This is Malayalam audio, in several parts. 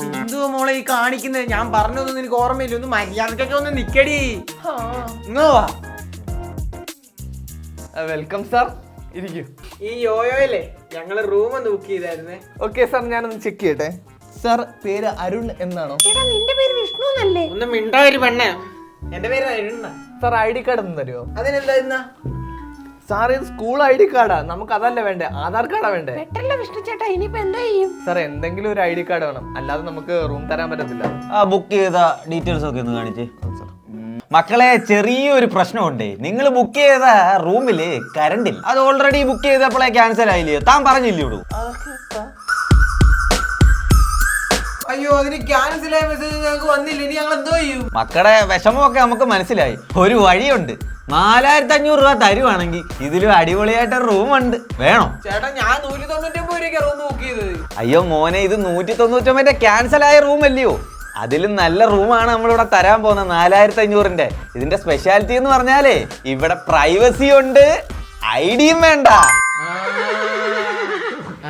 എന്തുവാ മോളെ ഈ കാണിക്കുന്നത്? ഞാൻ പറഞ്ഞതൊന്നും നിനക്ക് ഓർമ്മയില്ല. ഒന്ന് മര്യാദക്കൊക്കെ ഒന്ന് നിക്കടി. വെൽക്കം സാർ, ഇരിക്കൂ. ഈ യോയോയിലെ ഞങ്ങള് റൂം ഒന്ന് ബുക്ക് ചെയ്തായിരുന്നേ. ഓക്കെ സാർ, ഞാനൊന്ന് ചെക്ക് ചെയ്യട്ടെ. സാർ പേര് അരുൺ എന്നാണോ? നിന്റെ പേര് വിഷ്ണു എന്നല്ലേ? ഒന്ന് മിണ്ടായൊരു പെണ്ണേ. എന്റെ പേര് അരുണ. സാർ ID കാർഡ് ഒന്ന് തരുമോ? അതിനെന്താ ഇന്നാ? സാർ ഇത് സ്കൂൾ ID കാർഡാ, നമുക്ക് അതല്ല വേണ്ടേ, ആധാർ കാർഡാ വേണ്ടേ. പെട്ടല്ല വിഷ്ണു ചേട്ടാ, ഇനിയിപ്പോ എന്താ ചെയ്യും? സാർ എന്തെങ്കിലും ഒരു ID കാർഡ് വേണം, അല്ലാതെ നമുക്ക് റൂം തരാൻ പറ്റത്തില്ല. ബുക്ക് ചെയ്ത ഡീറ്റെയിൽസ് ഒക്കെ ഒന്ന് കാണിച്ചേ. മക്കളെ, ചെറിയൊരു പ്രശ്നമുണ്ടേ. നിങ്ങൾ ബുക്ക് ചെയ്ത റൂമില് കറണ്ട് ഇല്ല. അത് ഓൾറെഡി ബുക്ക് ചെയ്തപ്പോഴേ ക്യാൻസൽ ആയില്ലയോ? താൻ പറഞ്ഞില്ലയോ? അയ്യോ, അതിന് ക്യാൻസൽ ആയ മെസ്സേജ് ഞങ്ങൾക്ക് വന്നില്ല. ഇനി ഞങ്ങൾ എന്തോ ചെയ്യും? മക്കളുടെ വിഷമമൊക്കെ നമുക്ക് മനസ്സിലായി. ഒരു വഴിയുണ്ട്. 4500 രൂപ തരുവാണെങ്കിൽ ഇതിലും അടിപൊളിയായിട്ട് റൂമുണ്ട്. വേണോ? ചേട്ടാ, ഞാൻ 199 രൂപയ്ക്ക് റൂം ബുക്ക് ചെയ്തത്. അയ്യോ മോനെ, ഇത് 199 ക്യാൻസൽ ആയ റൂം അല്ലയോ? അതിലും നല്ല റൂമാണ് നമ്മളിവിടെ തരാൻ പോകുന്നത്, 4500-ന്റെ. ഇതിന്റെ സ്പെഷ്യാലിറ്റി എന്ന് പറഞ്ഞാലേ ഇവിടെ പ്രൈവസി ഉണ്ട്, ഐഡിയും വേണ്ട.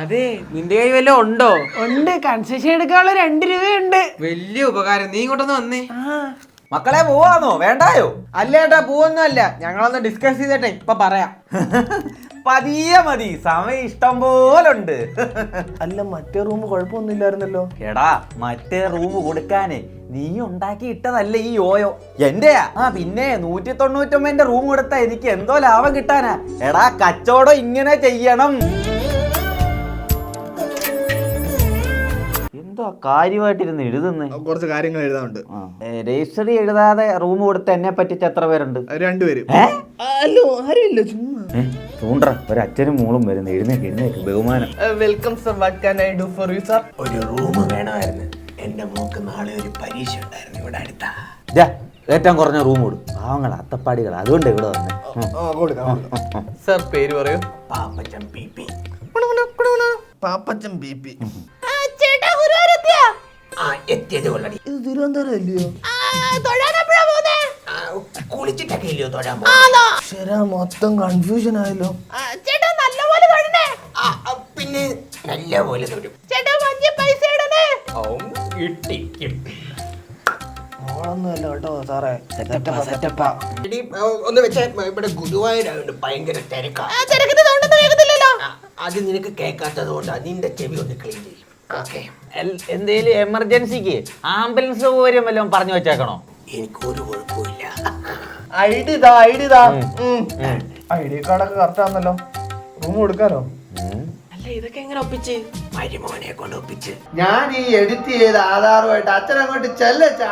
അതെ, നിന്റെ കൈ വല്ലതും ഉണ്ടോ? ഉണ്ട്, കൺസെഷൻ എടുക്കാനുള്ള 2 രൂപയുണ്ട്. വലിയ ഉപകാരം. നീ ഇങ്ങോട്ടൊന്ന് വന്നേ. മക്കളെ, പോവാന്നോ? വേണ്ടായോ? അല്ല ചേട്ടാ, പോവൊന്നും അല്ല. ഞങ്ങളൊന്ന് ഡിസ്കസ് ചെയ്തിട്ടെ ഇപ്പൊ പറയാം. പതിയെ മതി, സമയം ഇഷ്ടം പോലുണ്ട്. അല്ല, മറ്റേ റൂം കുഴപ്പമൊന്നുമില്ലായിരുന്നല്ലോ. എടാ, മറ്റേ റൂം കൊടുക്കാനേ നീ ഉണ്ടാക്കി ഇട്ടതല്ലേ ഈ യോയോ. എന്റെയാ? പിന്നെ 199-ന്റെ റൂം കൊടുത്താ എനിക്ക് എന്തോ ലാഭം കിട്ടാനാ? എടാ, കച്ചവടം ഇങ്ങനെ ചെയ്യണം. എന്തോ കാര്യമായിട്ടിരുന്ന് എഴുതുന്നേ. കുറച്ച് കാര്യങ്ങൾ എഴുതാനുണ്ട്. രജിസ്റ്ററി എഴുതാതെ റൂം കൊടുത്ത് എന്നെ പറ്റിച്ച് എത്ര പേരുണ്ട്? 2 പേര്. അല്ലോ, ആരുമില്ല, ചുമ്മാ. ചൂണ്ടറ, ഒരു അച്ഛനും മോളും വരുന്നു. എഴുന്നേക്ക് ബഹുമാനം. Welcome sir, what can I do for you sir? ഒരു റൂം വേണമായിരുന്നു. എന്റെ മോക്ക് നാളെ ഒരു പരീക്ഷ ഉണ്ടായിരുന്നു ഇവിടെ അടുത്താ. ഏറ്റവും കുറഞ്ഞ റൂം കൊടു. പാവങ്ങൾ, അത്തപ്പാടികൾ, അതുകൊണ്ട് ഇവിടെ വന്നേ. സർ പേര് പറയൂ. പാപ്പച്ചൻ PP. പാപ്പച്ചൻ BP. ചേട്ടാ, ഗുരുവായൂരെത്തിയാ? എത്തിയത് കൊള്ളടി. ഇത് തിരുവനന്തപുരം അല്ലയോ? തൊഴാനെപ്പോഴാ പോകുന്നേ? കുളിച്ചിട്ടൊക്കെ ഇല്ലയോ തൊഴാൻ ശരാ, മൊത്തം കൺഫ്യൂഷൻ ആയല്ലോ. ചേട്ടാ, നല്ലപോലെ തൊഴണേ. പിന്നെ നല്ല പോലെ തൊഴും. ചേട്ടാ, വലിയ പൈസ ഇടണേ. ഓളൊന്നുമല്ല കേട്ടോ സാറേ. എടി, ഒന്ന് വെച്ചാ ഇവിടെ ഗുരുവായൂരായോണ്ട് ഭയങ്കര തിരക്കാ. തിരക്കിട്ട് തൊണ്ടെന്ന് കേൾക്കത്തില്ലല്ലോ. അത് നിനക്ക് കേൾക്കാത്തത് കൊണ്ടാ. നിന്റെ ചെവി ഒന്ന് ക്ലീൻ ചെയ്യും. ഓക്കെ. എന്തേലും എമർജൻസിക്ക് ആംബുലൻസ് സൗകര്യം വല്ലതും പറഞ്ഞു വെച്ചേക്കണോ? എനിക്കൊരു കുഴപ്പമില്ല. ID കാർഡൊക്കെ കറക്റ്റ് ആണല്ലോ. റൂം കൊടുക്കാനോ? അല്ല, ഇതൊക്കെ എങ്ങനെ ഒപ്പിച്ച്? മരുമോനെ കൊണ്ട് ഒപ്പിച്ച്. ഞാൻ ഈ എഡിറ്റ് ചെയ്ത ആധാറുമായിട്ട് അച്ഛൻ അങ്ങോട്ട്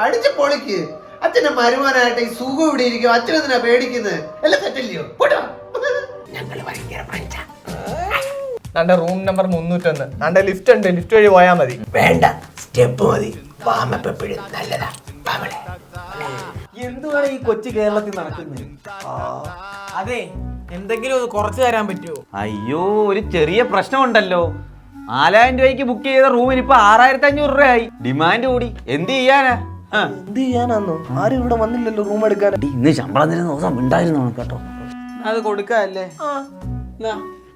അടിച്ച് പൊളിക്ക്. അച്ഛന്റെ മരുമാനായിട്ട് ഈ സുഖം ഇവിടെ ഇരിക്കും. അച്ഛനെന്തിനാ പേടിക്കുന്നത്? എല്ലാം തെറ്റില്ലയോ? ഞങ്ങള് ഭയങ്കര ഫ്രണ്ട്സാ. തന്റെ റൂം നമ്പർ 301. തന്റെ ലിഫ്റ്റ് ഉണ്ട്, ലിഫ്റ്റ് വഴി പോയാൽ മതി. വേണ്ട, സ്റ്റെപ്പ് മതി. വാമപ്പ് എപ്പോഴും നല്ലതാ. വാമളെ. എന്തുവാണ് ഈ കൊച്ചു കേരളത്തിൽ നടക്കുന്നത്? അതെ, എന്തെങ്കിലും ഒന്ന് കുറച്ച് തരാൻ പറ്റുമോ? അയ്യോ, ഒരു ചെറിയ പ്രശ്നമുണ്ടല്ലോ. 4000 രൂപയ്ക്ക് ബുക്ക് ചെയ്ത റൂമിന് ഇപ്പൊ 6500 രൂപയായി. ഡിമാൻഡ് കൂടി. എന്ത് ചെയ്യാനാ? എന്ത് ചെയ്യാനാന്നോ? ആരും ഇവിടെ വന്നില്ലല്ലോ റൂം എടുക്കാൻ. ഇന്ന് ശമ്പളം തരുന്ന ദിവസം ഉണ്ടായിരുന്നു കേട്ടോ. അത് കൊടുക്കല്ലേ?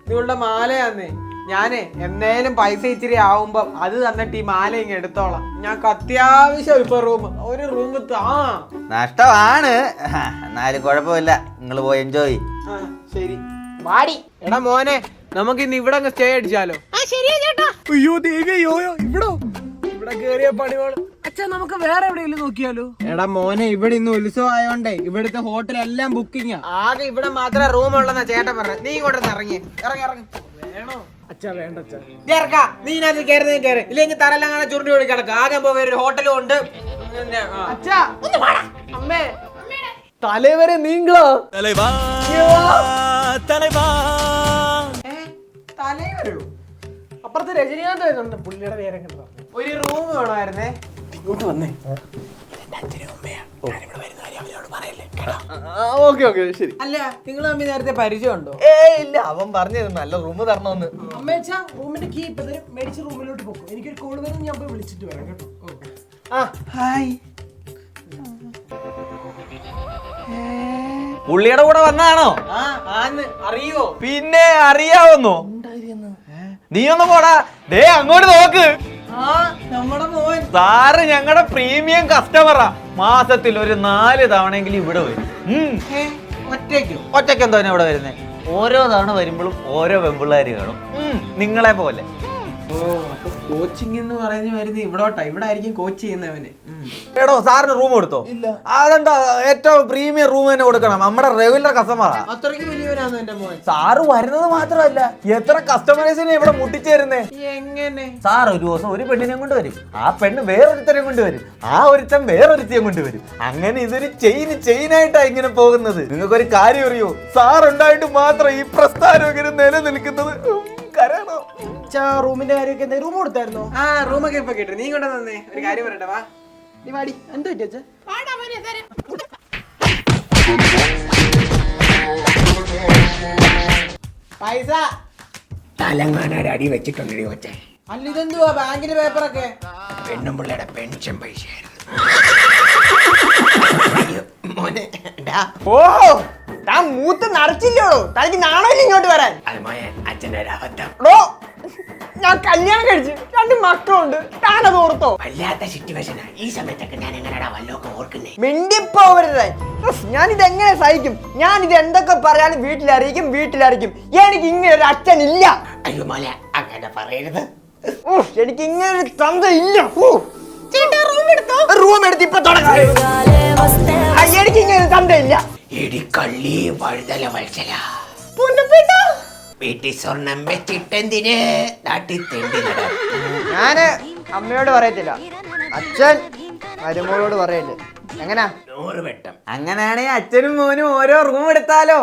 നിങ്ങളുടെ മാലയാന്നേ. ഞാനേ എന്നേലും പൈസ ഇച്ചിരി ആവുമ്പോ അത് തന്നിട്ട് ഈ മാല ഇങ്ങ് എടുത്തോളാം. ഞങ്ങൾക്ക് അത്യാവശ്യം ഇപ്പൊ ഒരു റൂം നഷ്ടമാണ്, എന്നാലും കുഴപ്പമില്ല. നിങ്ങൾ പോയി എൻജോയ്. ശരി, വാടി. എടാ മോനെ, നമുക്ക് ഇന്ന് ഇവിടെ അങ്ങ് സ്റ്റേ അടിച്ചാലോ? ശരിയാ ചേട്ടാ. അയ്യോ ദേവി, ഇവിടെ കേറിയ പണികളും. അച്ഛാ, നമുക്ക് വേറെ എവിടെയെങ്കിലും നോക്കിയാലോ? എടാ മോനെ, ഇവിടെ ഇന്ന് ഉത്സവം ആയോണ്ടേ ഇവിടുത്തെ ഹോട്ടലെല്ലാം ബുക്കിംഗ്. ആകെ ഇവിടെ മാത്രമേ റൂം ഉള്ളെന്നാ ചേട്ടൻ പറഞ്ഞത്. നീ ഇങ്ങോട്ട് ഇറങ്ങി. വേണോ? അച്ഛാ, വേണ്ട അച്ഛാ. നീ ഇതിനകത്ത് കയറി കയറി. ഇല്ലെങ്കിൽ തറെല്ലാം കാണാൻ ചുരുണ്ടി ഓടി കിടക്കുക. ആകെ പോയി ഒരു ഹോട്ടലും ഉണ്ട്. അച്ഛാ, ഒന്ന് വാടാ. അമ്മേ, തലവരെ നീങ്ങളോ? തലയോ? അപ്പുറത്ത് രജനീകാന്ത് വരുന്നുണ്ട്. പുള്ളിയുടെ പേരെ കണ്ടോ? ഒരു റൂം വേണമായിരുന്നേ. ഇങ്ങോട്ട് വന്നേ. ഓക്കെ, ശരി. അല്ല, നിങ്ങൾ തമ്മിൽ നേരത്തെ പരിചയമുണ്ടോ? ഇല്ല, അവൻ പറഞ്ഞത് നല്ല റൂം തരണമെന്ന്. അമ്മേച്ചാ, റൂമിന്റെ കീ ഇപ്പൊ തരും. മേടിച്ച് റൂമിലോട്ട് പോകും. എനിക്കൊരു കോൾ വരും, ഞാൻ പോയി വിളിച്ചിട്ട് വരാം കേട്ടോ. ഹായ്. പുള്ളിയുടെ കൂടെ വന്നാണോ? അറിയോ? പിന്നെ അറിയാവുന്നോ? നീ ഒന്ന് പോടാ. ദേ അങ്ങോട്ട് നോക്ക്. ആ നമ്മുടെ മോൻ. സാറ് ഞങ്ങളുടെ പ്രീമിയം കസ്റ്റമറാ. മാസത്തിൽ ഒരു 4 തവണയെങ്കിലും ഇവിടെ വരും. ഒറ്റയ്ക്കോ? ഒറ്റയ്ക്ക് എന്തോ ഇവിടെ വരുന്നേ? ഓരോ തവണ വരുമ്പോഴും ഓരോ വെമ്പിള്ളേര് കാണും, നിങ്ങളെ പോലെ. ഓ അപ്പൊ കോച്ചിങ് എന്ന് പറയുന്ന വരുന്നത് ഇവിടോട്ടാ. ഇവിടെ ആയിരിക്കും കോച്ച് ചെയ്യുന്നവന്. എടോ സാറിന് റൂം കൊടുത്തോ? ഇല്ല. അതെന്താ, ഏറ്റവും പ്രീമിയം റൂം തന്നെ കൊടുക്കണം. നമ്മുടെ റെഗുലർ കസ്റ്റമറാ. അത്രയ്ക്ക് വലിയവനാണ് എന്റെ മോൻ. സാറ് വരുന്നത് മാത്രമല്ല, എത്ര കസ്റ്റമേഴ്സിനെ ഇവിടെ മുട്ടിച്ചേരുന്നേ. എങ്ങനെ? സാർ ഒരു ദിവസം ഒരു പെണ്ണിനെ കൊണ്ട് വരും, ആ പെണ്ണ് വേറൊരുത്തരെ കൊണ്ട് വരും, ആ ഒരുത്തൻ വേറൊരുത്തിയെ കൊണ്ട് വരും. അങ്ങനെ ഇതൊരു ചെയിനായിട്ടാ ഇങ്ങനെ പോകുന്നത്. നിങ്ങൾക്കൊരു കാര്യം അറിയോ? സാർ ഉണ്ടായിട്ട് മാത്രം ഈ പ്രസ്ഥാനം ഇങ്ങനെ നിലനിൽക്കുന്നത്. കരയണോ? റൂമിന്റെ കാര്യമൊക്കെ എന്താ? റൂം കൊടുത്തായിരുന്നോ? ആ റൂമൊക്കെ ഇപ്പൊ കേട്ടു. നീ കൊണ്ട് തന്നെ ഒരു കാര്യം പറയട്ടെ. വാ നീ വാടി. എന്താ പറ്റിയ പൈസ തലങ്ങാനൊരു അടി വെച്ചിട്ടുണ്ടടി കൊച്ചേ. അല്ല ഇതെന്തുവാ ബാങ്കിന്റെ പേപ്പറൊക്കെ? പെണ്ണും പിള്ളയുടെ പെൻഷൻ പൈസയായിരുന്നു. അയ്യോ, മോനെ ഡാ. ഓ താൻ മൂത്ത് നടച്ചില്ലോ, തനിക്ക് നാണമില്ല ഇങ്ങോട്ട് വരാൻ. അത് മോനെ അച്ഛൻ്റെ ഒരു അബദ്ധം. എടോ, ഞാൻ കല്യാണം കഴിച്ച് 2 മക്കളുണ്ട്, താനത് ഓർത്തോ? വല്ലാത്ത സിറ്റുവേഷനാ. ഈ സമയത്തൊക്കെ ഞാൻ എങ്ങനെയാ വല്ലതൊക്കെ ഓർക്കുന്നേ? മിണ്ടിപ്പോവരുത്. ഞാൻ ഇതെങ്ങനെ സഹിക്കും? ഞാൻ ഇത് എന്തൊക്കെ പറയാനും വീട്ടിലറിയിക്കും. എനിക്ക് ഇങ്ങനെ ഒരു അച്ഛൻ ഇല്ല. അയ്യോ മോനെ അങ്ങനെ പറയരുത്. എനിക്ക് ഇങ്ങനെ ഒരു തന്ത ഇല്ല. റൂം എടുത്ത് ഇപ്പൊ തുടങ്ങാം. എനിക്ക് ഇങ്ങനെ ഒരു തന്ത ഇല്ല. എടി കള്ളി വഴുതല വത്സല, വീട്ടിൽ സ്വർണം വെച്ചിട്ടെന്തിന് നാട്ടിൽ തെണ്ടി നട. ഞാന് അമ്മയോട് പറയത്തില്ല, അച്ഛൻ മരുമോളോട് പറയല്ലേ. എങ്ങനാ? 100 വട്ടം. അങ്ങനെയാണെങ്കിൽ അച്ഛനും മോനും ഓരോ റൂം എടുത്താലോ?